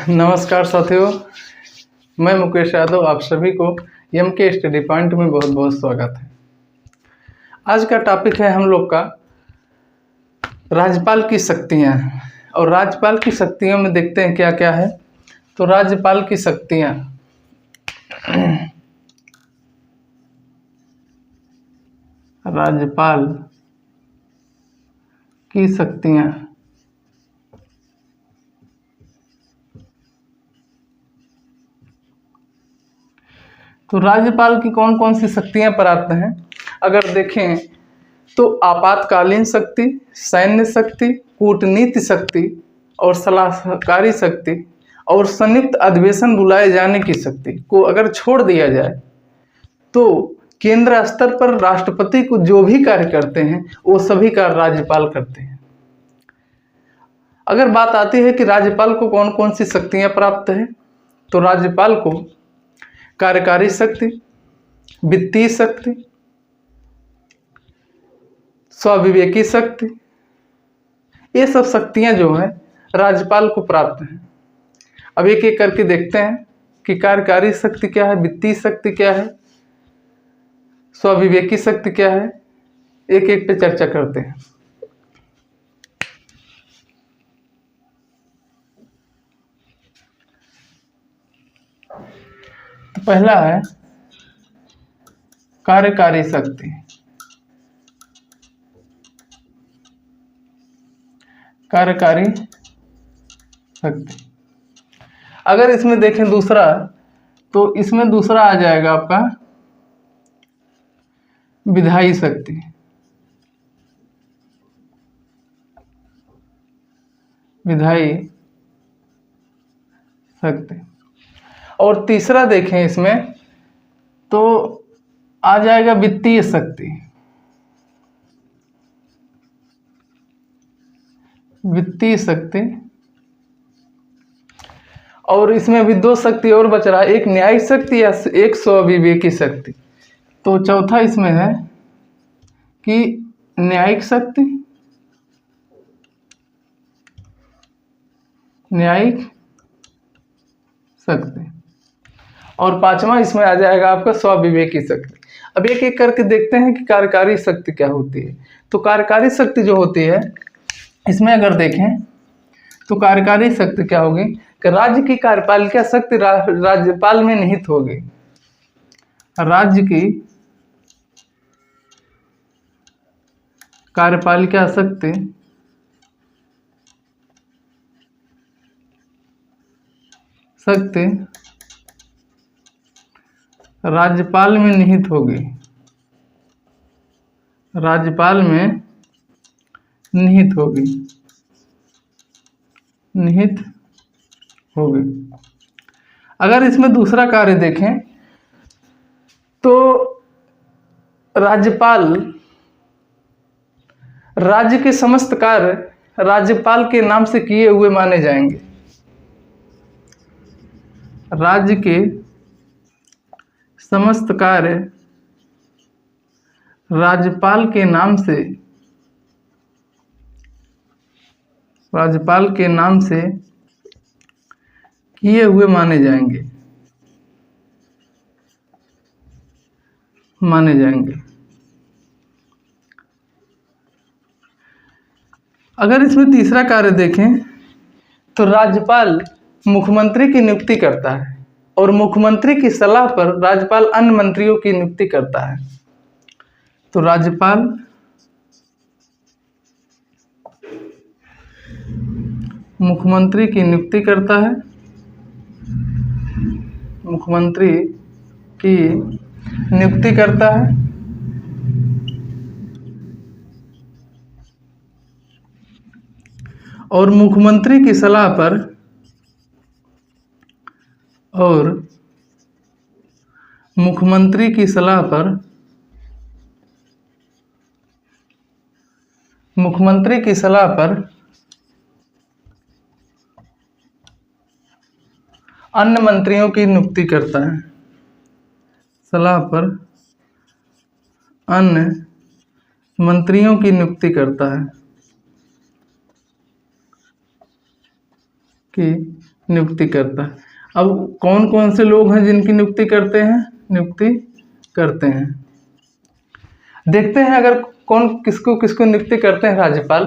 नमस्कार साथियों, मैं मुकेश यादव। आप सभी को एम के स्टडी पॉइंट में बहुत बहुत स्वागत है। आज का टॉपिक है हम लोग का राज्यपाल की शक्तियाँ। और राज्यपाल की शक्तियों में देखते हैं क्या क्या है। तो राज्यपाल की शक्तियाँ, राज्यपाल की शक्तियाँ। तो राज्यपाल की कौन कौन सी शक्तियां प्राप्त हैं अगर देखें तो आपातकालीन शक्ति, सैन्य शक्ति, कूटनीति शक्ति और सलाहकारी शक्ति और संयुक्त अधिवेशन बुलाए जाने की शक्ति को अगर छोड़ दिया जाए तो केंद्र स्तर पर राष्ट्रपति को जो भी कार्य करते हैं वो सभी कार्य राज्यपाल करते हैं। अगर बात आती है कि राज्यपाल को कौन कौन सी शक्तियां प्राप्त है, तो राज्यपाल को कार्यकारी शक्ति, वित्तीय शक्ति, स्वविवेकी शक्ति, ये सब शक्तियां जो है राज्यपाल को प्राप्त हैं। अब एक एक करके देखते हैं कि कार्यकारी शक्ति क्या है, वित्तीय शक्ति क्या है, स्वविवेकी शक्ति क्या है। एक एक पे चर्चा करते हैं। तो पहला है कार्यकारी शक्ति। कार्यकारी शक्ति अगर इसमें देखें दूसरा, तो इसमें दूसरा आ जाएगा आपका विधायी शक्ति। विधायी शक्ति। और तीसरा देखें इसमें तो आ जाएगा वित्तीय शक्ति। वित्तीय शक्ति। और इसमें भी दो शक्ति और बच रहा है, एक न्यायिक शक्ति या एक स्वविवेकी शक्ति। तो चौथा इसमें है कि न्यायिक शक्ति, न्यायिक शक्ति। और पांचवा इसमें आ जाएगा आपका स्वविवेकी शक्ति। अब एक एक करके देखते हैं कि कार्यकारी शक्ति क्या होती है। तो कार्यकारी शक्ति जो होती है, इसमें अगर देखें तो कार्यकारी शक्ति क्या होगी कि राज्य की कार्यपालिका शक्ति राज्यपाल में निहित होगी। राज्य की कार्यपालिका शक्ति राज्यपाल में निहित होगी। राज्यपाल में निहित होगी। निहित होगी। अगर इसमें दूसरा कार्य देखें तो राज्यपाल, राज्य के समस्त कार्य राज्यपाल के नाम से किए हुए माने जाएंगे। राज्य के समस्त कार्य राज्यपाल के नाम से, राज्यपाल के नाम से किए हुए माने जाएंगे। माने जाएंगे। अगर इसमें तीसरा कार्य देखें तो राज्यपाल मुख्यमंत्री की नियुक्ति करता है और मुख्यमंत्री की सलाह पर राज्यपाल अन्य मंत्रियों की नियुक्ति करता है। तो राज्यपाल मुख्यमंत्री की नियुक्ति करता है। मुख्यमंत्री की नियुक्ति करता है और मुख्यमंत्री की सलाह पर मुख्यमंत्री की सलाह पर अन्य मंत्रियों की नियुक्ति करता है। सलाह पर अन्य मंत्रियों की नियुक्ति करता है। की नियुक्ति करता है। अब कौन कौन से लोग हैं जिनकी नियुक्ति करते हैं, देखते हैं। अगर कौन किसको किसको नियुक्ति करते हैं राज्यपाल,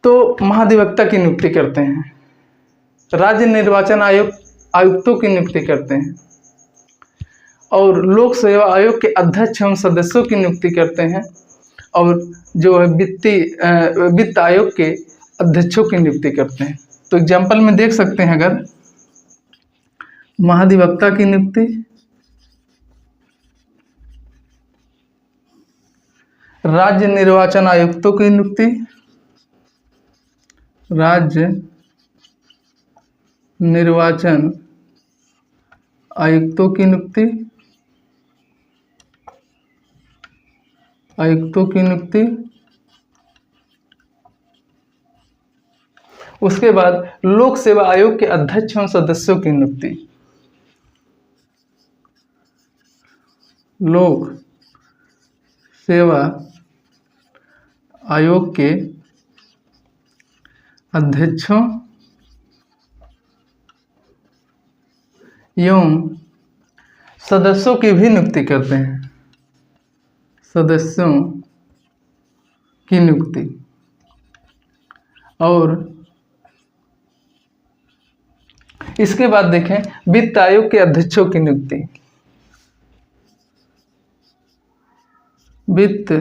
तो महाधिवक्ता की नियुक्ति करते हैं, राज्य निर्वाचन आयुक्तों की नियुक्ति करते हैं, और लोक सेवा आयोग के अध्यक्ष एवं सदस्यों की नियुक्ति करते हैं, और जो है वित्त आयोग के अध्यक्षों की नियुक्ति करते हैं। तो एग्जाम्पल में देख सकते हैं, अगर महाधिवक्ता की नियुक्ति, राज्य निर्वाचन आयुक्तों की नियुक्ति, राज्य निर्वाचन आयुक्तों की नियुक्ति, उसके बाद लोक सेवा आयोग के अध्यक्ष एवं सदस्यों की नियुक्ति, लोक सेवा आयोग के अध्यक्षों एवं सदस्यों की भी नियुक्ति करते हैं, सदस्यों की नियुक्ति, और इसके बाद देखें वित्त आयोग के अध्यक्षों की नियुक्ति, वित्त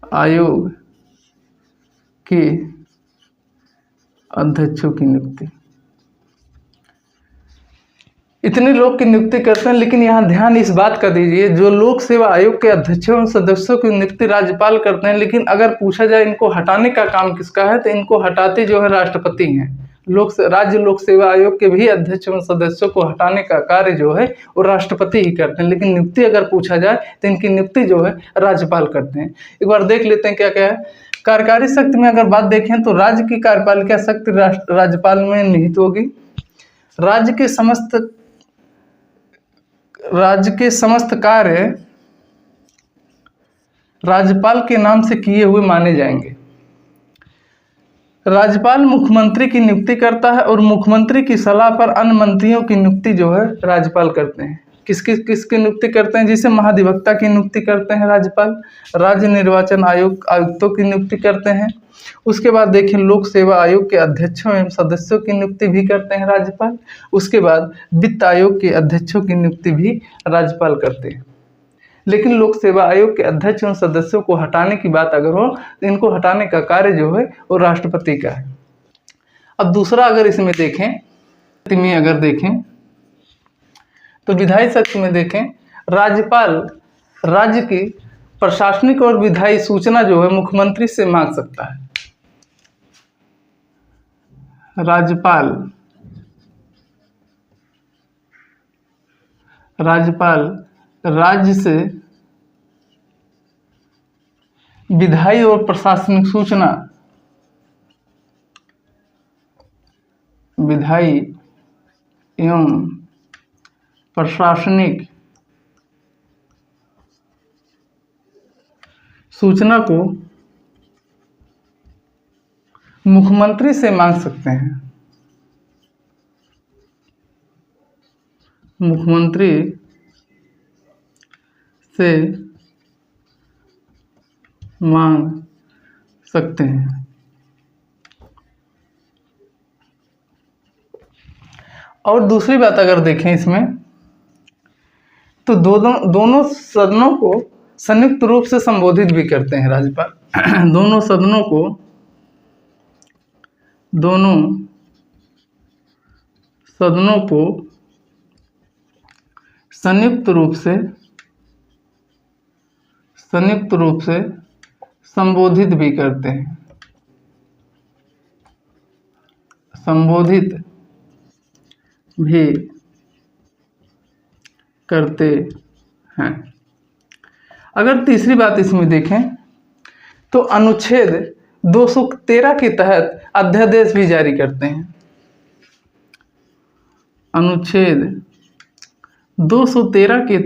आयोग के अध्यक्षों की नियुक्ति। इतने लोग की नियुक्ति करते हैं, लेकिन यहाँ ध्यान इस बात का दीजिए, जो लोक सेवा आयोग के अध्यक्षों और सदस्यों की नियुक्ति राज्यपाल करते हैं, लेकिन अगर पूछा जाए इनको हटाने का काम किसका है, तो इनको हटाते जो है राष्ट्रपति हैं। राज्य लोक सेवा आयोग के भी अध्यक्ष एवं सदस्यों को हटाने का कार्य जो है वो राष्ट्रपति ही करते हैं, लेकिन नियुक्ति अगर पूछा जाए तो इनकी नियुक्ति जो है राज्यपाल करते हैं। एक बार देख लेते हैं क्या क्या है। कार्यकारी शक्ति में अगर बात देखें तो राज्य की कार्यपालिका शक्ति राज्यपाल में निहित होगी। राज्य के समस्त कार्य राज्यपाल के नाम से किए हुए माने जाएंगे। राज्यपाल मुख्यमंत्री की नियुक्ति करता है और मुख्यमंत्री की सलाह पर अन्य मंत्रियों की नियुक्ति जो है राज्यपाल करते हैं। किसकी नियुक्ति करते हैं? जिसे महाधिवक्ता की नियुक्ति करते हैं राज्यपाल, राज्य निर्वाचन आयुक्तों की नियुक्ति करते हैं। उसके बाद देखिए लोक सेवा आयोग के अध्यक्षों एवं सदस्यों की नियुक्ति भी करते हैं राज्यपाल। उसके बाद वित्त आयोग के अध्यक्षों की नियुक्ति भी राज्यपाल करते हैं। लेकिन लोक सेवा आयोग के अध्यक्ष एवं सदस्यों को हटाने की बात अगर हो तो इनको हटाने का कार्य जो है वो राष्ट्रपति का है। अब दूसरा अगर इसमें देखें तो विधायी शक्ति में देखें, राज्यपाल राज्य की प्रशासनिक और विधायी सूचना जो है मुख्यमंत्री से मांग सकता है। राज्यपाल राज्य से विधायी और प्रशासनिक सूचना, विधायी एवं प्रशासनिक सूचना को मुख्यमंत्री से मांग सकते हैं। मुख्यमंत्री से मांग सकते हैं। और दूसरी बात अगर देखें इसमें तो दोनों सदनों को संयुक्त रूप से संबोधित भी करते हैं राज्यपाल। दोनों सदनों को संयुक्त रूप से संबोधित भी करते हैं। संबोधित भी करते हैं। अगर तीसरी बात इसमें देखें तो अनुच्छेद 213 के तहत अध्यादेश भी जारी करते हैं। अनुच्छेद 213 के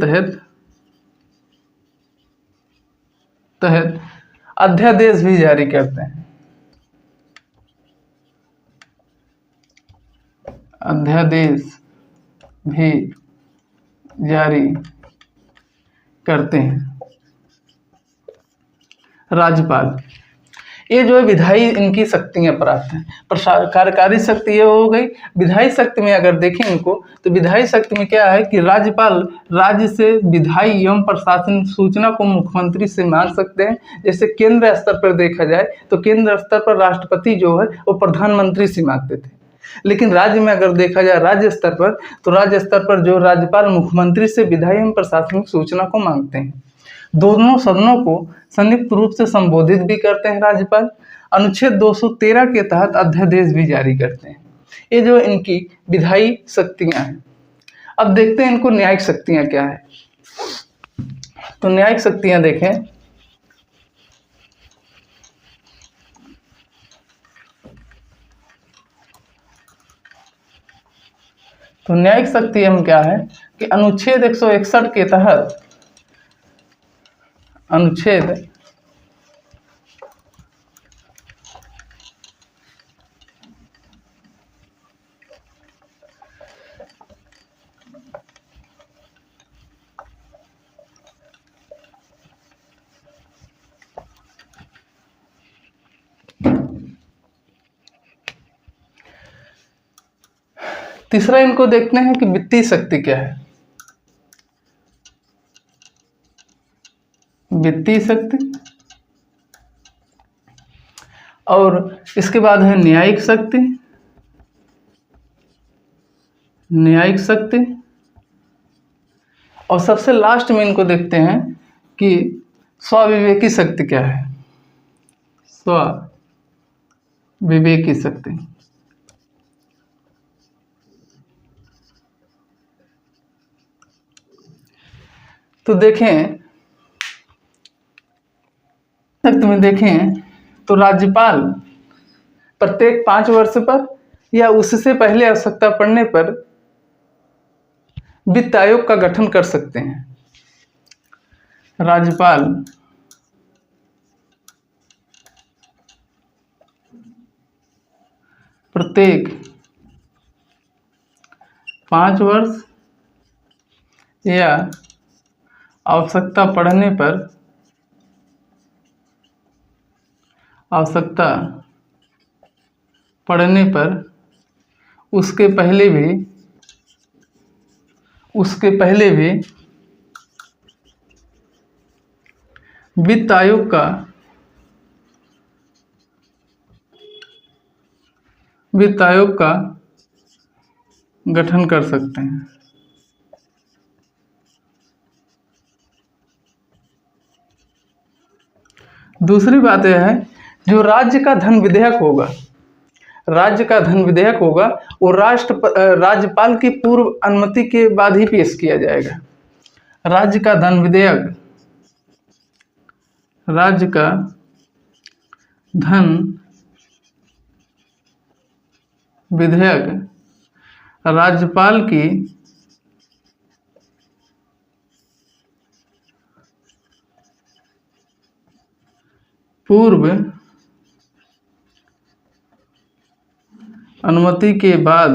तहत अध्यादेश भी जारी करते हैं। अध्यादेश भी जारी करते हैं। राज्यपाल, ये जो है विधायी इनकी शक्तियां प्राप्त हैं। कार्यकारी शक्ति ये हो गई। विधायी शक्ति में अगर देखें इनको, तो विधायी शक्ति में क्या है कि राज्यपाल राज्य से विधायी एवं प्रशासनिक सूचना को मुख्यमंत्री से मांग सकते हैं। जैसे केंद्र स्तर पर देखा जाए तो केंद्र स्तर पर राष्ट्रपति जो है वो प्रधानमंत्री से मांगते थे, लेकिन राज्य में अगर देखा जाए राज्य स्तर पर, तो राज्य स्तर पर जो राज्यपाल मुख्यमंत्री से विधायी एवं प्रशासनिक सूचना को मांगते हैं। दोनों सदनों को संयुक्त रूप से संबोधित भी करते हैं राज्यपाल। अनुच्छेद 213 के तहत अध्यादेश भी जारी करते हैं। ये जो इनकी विधायी शक्तियां हैं। अब देखते हैं इनको न्यायिक शक्तियां क्या है। तो न्यायिक शक्तियां देखें, तो न्यायिक शक्ति हम क्या है कि अनुच्छेद 161 के तहत अनुच्छेद 3 इनको देखते हैं कि वित्तीय शक्ति क्या है। वित्तीय शक्ति, और इसके बाद है न्यायिक शक्ति। न्यायिक शक्ति, और सबसे लास्ट में इनको देखते हैं कि स्वविवेकी शक्ति क्या है। स्वविवेकी शक्ति, तो देखें शक्ति में देखें तो राज्यपाल प्रत्येक 5 वर्ष पर या उससे पहले आवश्यकता पड़ने पर वित्त आयोग का गठन कर सकते हैं। राज्यपाल प्रत्येक 5 वर्ष या आवश्यकता पड़ने पर उसके पहले भी वित्त आयोग का गठन कर सकते हैं। दूसरी बात यह है, जो राज्य का धन विधेयक होगा वो राज्यपाल की पूर्व अनुमति के बाद ही पेश किया जाएगा। राज्य का धन विधेयक राज्यपाल की पूर्व अनुमति के बाद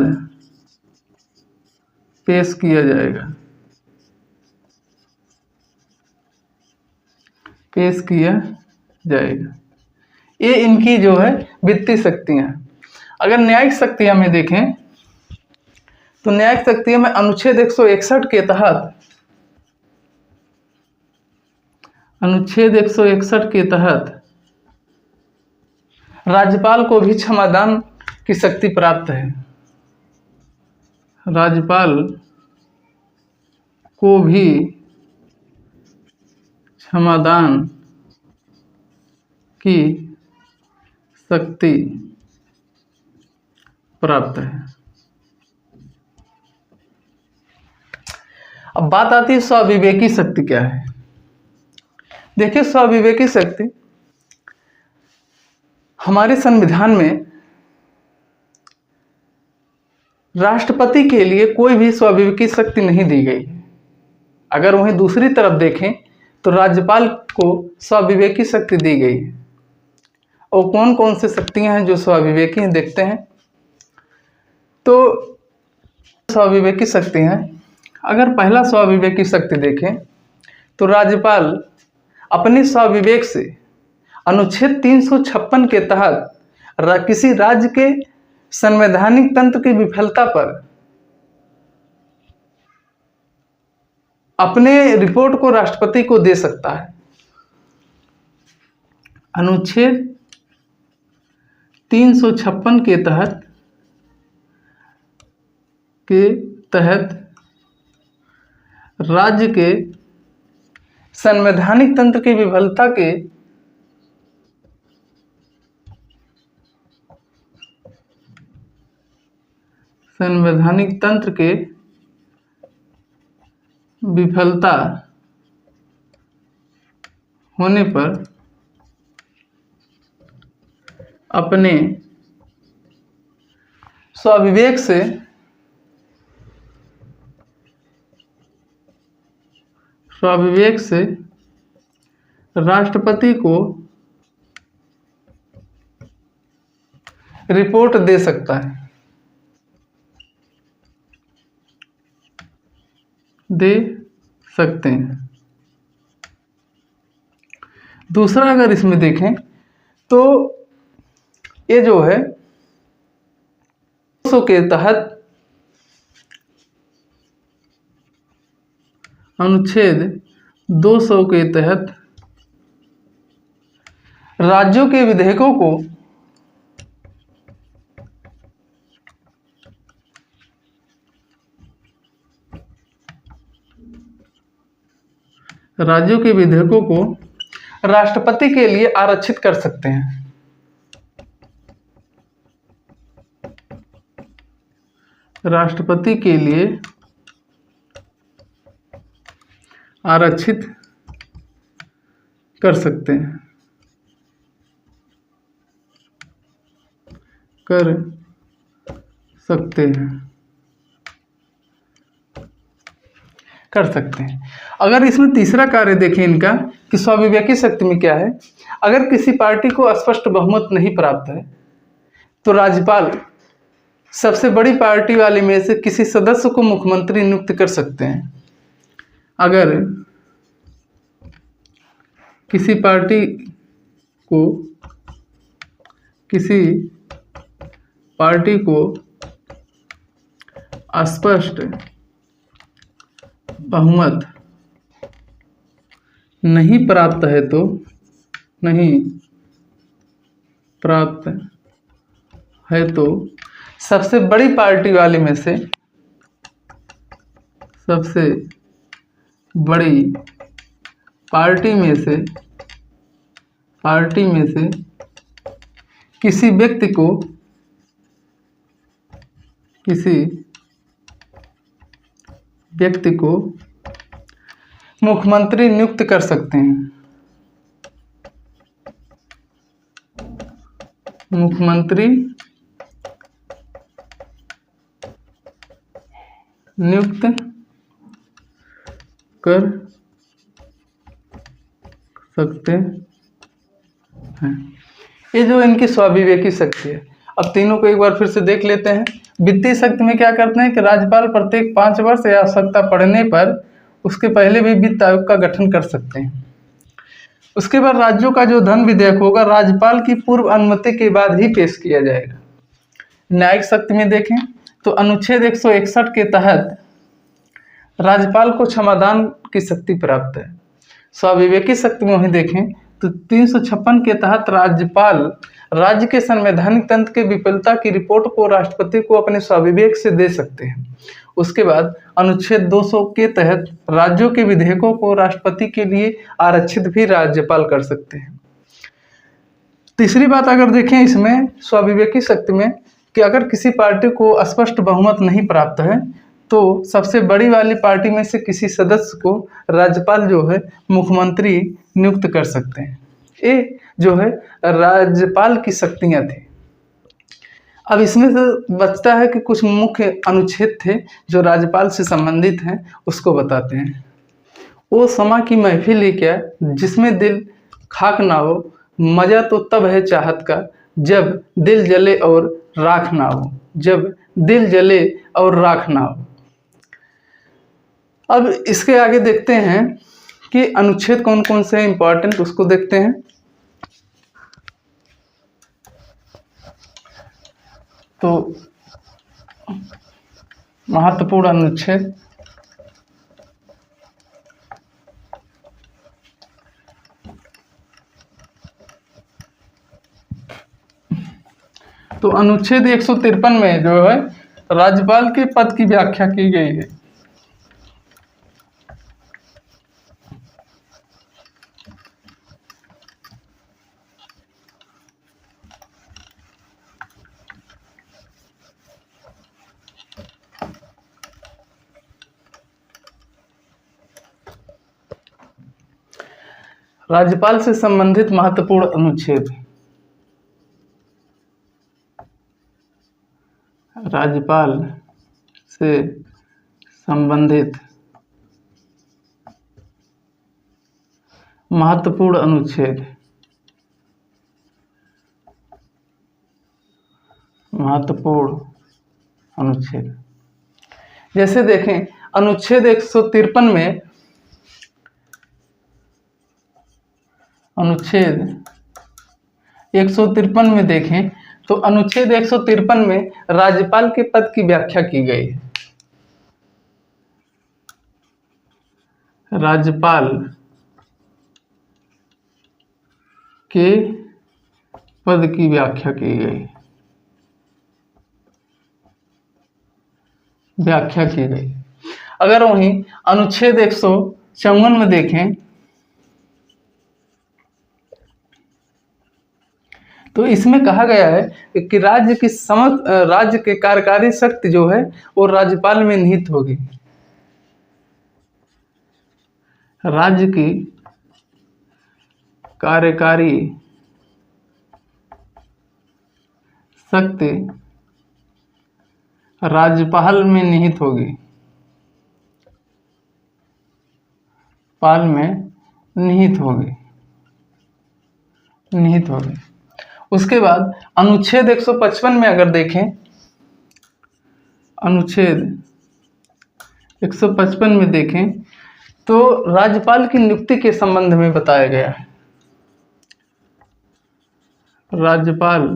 पेश किया जाएगा। ये इनकी जो है वित्तीय शक्तियां। अगर न्यायिक शक्तियां में देखें तो न्यायिक शक्तियों में अनुच्छेद 161 के तहत राज्यपाल को भी क्षमादान की शक्ति प्राप्त है। राज्यपाल को भी क्षमादान की शक्ति प्राप्त है। अब बात आती है स्वविवेकी शक्ति क्या है। देखिए, स्वविवेकी शक्ति हमारे संविधान में राष्ट्रपति के लिए कोई भी स्वविवेकी शक्ति नहीं दी गई है। अगर वहीं दूसरी तरफ देखें तो राज्यपाल को स्वविवेकी शक्ति दी गई है। और कौन कौन सी शक्तियां हैं जो स्वविवेकी हैं, देखते हैं। तो स्वाविवेकी शक्ति हैं। अगर पहला स्वाविवेकी शक्ति देखें तो राज्यपाल अपने स्वाविवेक से अनुच्छेद 356 के तहत किसी राज्य के संवैधानिक तंत्र की विफलता पर अपने रिपोर्ट को राष्ट्रपति को दे सकता है। अनुच्छेद 356 के तहत राज्य के संवैधानिक तंत्र की विफलता के विफलता होने पर अपने स्वाविवेक से राष्ट्रपति को रिपोर्ट दे सकता है, दे सकते हैं। दूसरा अगर इसमें देखें तो ये जो है 200 के तहत अनुच्छेद 200 के तहत राज्यों के विधेयकों को राष्ट्रपति के लिए आरक्षित कर सकते हैं। राष्ट्रपति के लिए आरक्षित कर सकते हैं, कर सकते हैं। अगर इसमें तीसरा कार्य देखें इनका कि स्वाविवेकी शक्ति में क्या है, अगर किसी पार्टी को स्पष्ट बहुमत नहीं प्राप्त है तो राज्यपाल सबसे बड़ी पार्टी वाले में से किसी सदस्य को मुख्यमंत्री नियुक्त कर सकते हैं। अगर किसी पार्टी को स्पष्ट बहुमत नहीं प्राप्त है तो सबसे बड़ी पार्टी वाले में से किसी व्यक्ति को मुख्यमंत्री नियुक्त कर सकते हैं। मुख्यमंत्री नियुक्त कर सकते हैं। ये जो इनकी स्वाविवेकी शक्ति है। अब तीनों को एक बार फिर से देख लेते हैं। वित्तीय शक्ति में क्या करते हैं कि राज्यपाल प्रत्येक 5 वर्ष या आवश्यकता पड़ने पर उसके पहले भी वित्त आयोग का गठन कर सकते हैं। उसके बाद राज्यों का जो धन विधेयक होगा राज्यपाल की पूर्व अनुमति के बाद ही पेश किया जाएगा। न्यायिक शक्ति में देखें तो अनुच्छेद 161 के तहत राज्यपाल को क्षमादान की शक्ति प्राप्त है। स्वाविवेकी शक्ति में वहीं देखें तो 356 के तहत राज्यपाल राज्य के संवैधानिक तंत्र के विफलता की रिपोर्ट को राष्ट्रपति को अपने स्वाविवेक से दे सकते हैं। उसके बाद अनुच्छेद 200 के तहत राज्यों के विधेयकों को राष्ट्रपति के लिए आरक्षित भी राज्यपाल कर सकते हैं। तीसरी बात अगर देखें इसमें स्वाविवेकी शक्ति में कि अगर किसी पार्टी को स्पष्ट बहुमत नहीं प्राप्त है तो सबसे बड़ी वाली पार्टी में से किसी सदस्य को राज्यपाल जो है मुख्यमंत्री नियुक्त कर सकते हैं। ये जो है राज्यपाल की शक्तियाँ थी। अब इसमें से बचता है कि कुछ मुख्य अनुच्छेद थे जो राज्यपाल से संबंधित हैं, उसको बताते हैं। वो समा की महफिल ही क्या जिसमें दिल खाक ना हो, मज़ा तो तब है चाहत का जब दिल जले और राख ना हो। जब दिल जले और राख ना हो। अब इसके आगे देखते हैं कि अनुच्छेद कौन कौन से हैं इंपॉर्टेंट, उसको देखते हैं। तो महत्वपूर्ण अनुच्छेद, तो अनुच्छेद 153 में जो है राज्यपाल के पद की व्याख्या की गई है। राज्यपाल से संबंधित महत्वपूर्ण अनुच्छेद, राज्यपाल से संबंधित महत्वपूर्ण अनुच्छेद, महत्वपूर्ण अनुच्छेद जैसे देखें अनुच्छेद 153 में, अनुच्छेद 153 में देखें तो अनुच्छेद 153 में राज्यपाल के पद की व्याख्या की गई है। राज्यपाल के पद की व्याख्या की गई, व्याख्या की गई। अगर वहीं अनुच्छेद 154 में देखें तो इसमें कहा गया है कि राज्य की राज्य के कार्यकारी शक्ति जो है वो राज्यपाल में निहित होगी। राज्य की कार्यकारी शक्ति राज्यपाल में निहित होगी, पाल में निहित होगी, निहित होगी। उसके बाद अनुच्छेद 155 में अगर देखें, अनुच्छेद 155 में देखें तो राज्यपाल की नियुक्ति के संबंध में बताया गया है। राज्यपाल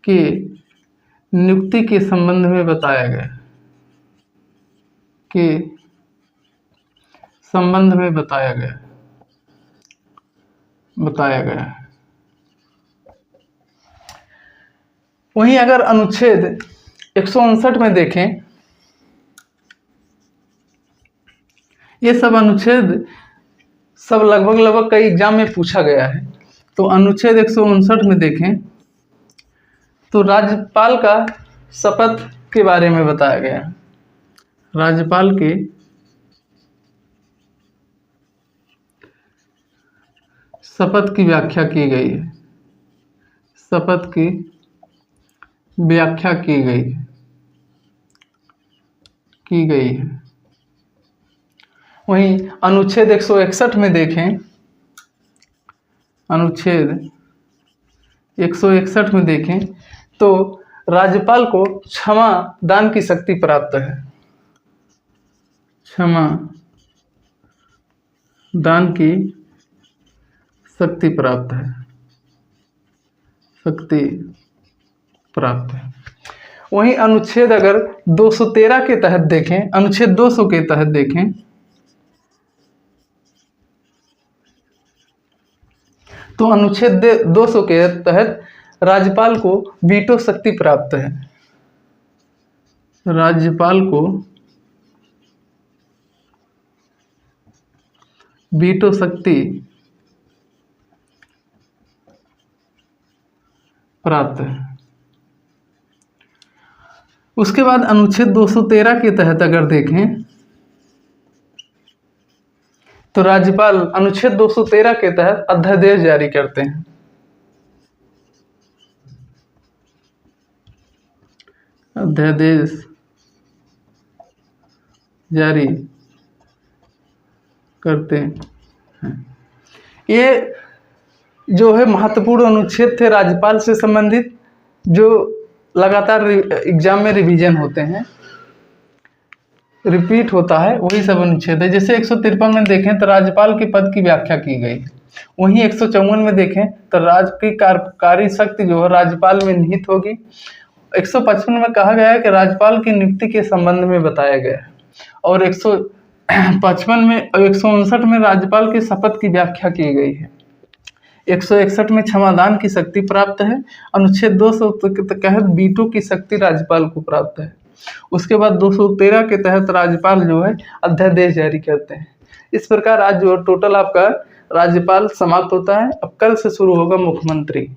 के नियुक्ति के संबंध में बताया गया, के संबंध में बताया गया, बताया गया है। वहीं अगर अनुच्छेद 159 में देखें, ये सब अनुच्छेद सब लगभग कई एग्जाम में पूछा गया है। तो अनुच्छेद 159 में देखें तो राज्यपाल का शपथ के बारे में बताया गया है। राज्यपाल के शपथ की व्याख्या की गई है, शपथ की व्याख्या की गई है। वहीं अनुच्छेद 161 में देखें, अनुच्छेद 161 में देखें तो राज्यपाल को क्षमा दान की शक्ति प्राप्त है, क्षमा दान की शक्ति प्राप्त है, शक्ति प्राप्त है। वहीं अनुच्छेद अगर 213 के तहत देखें, अनुच्छेद 200 के तहत देखें तो अनुच्छेद 200 के तहत राज्यपाल को वीटो शक्ति प्राप्त है, राज्यपाल को वीटो शक्ति प्राप्त है। उसके बाद अनुच्छेद 213 के तहत अगर देखें तो राज्यपाल अनुच्छेद 213 के तहत अध्यादेश जारी करते हैं, अध्यादेश जारी करते हैं। ये जो है महत्वपूर्ण अनुच्छेद थे राज्यपाल से संबंधित, जो लगातार एग्जाम में रिवीजन होते हैं, रिपीट होता है, वही सब अनुच्छेद है। जैसे 153 में देखें तो राज्यपाल के पद की व्याख्या की गई। वहीं 154 में देखें तो राज्य की कार्यकारी शक्ति जो है राज्यपाल में निहित होगी। 155 में कहा गया है कि राज्यपाल की नियुक्ति के संबंध में बताया गया है। और 155 में 159 में राज्यपाल की शपथ की व्याख्या की गई है। 161 में क्षमादान की शक्ति प्राप्त है। अनुच्छेद 200 के तहत वीटो की शक्ति राज्यपाल को प्राप्त है। उसके बाद 213 के तहत राज्यपाल जो है अध्यादेश जारी करते हैं। इस प्रकार आज जो टोटल आपका राज्यपाल समाप्त होता है। अब कल से शुरू होगा मुख्यमंत्री।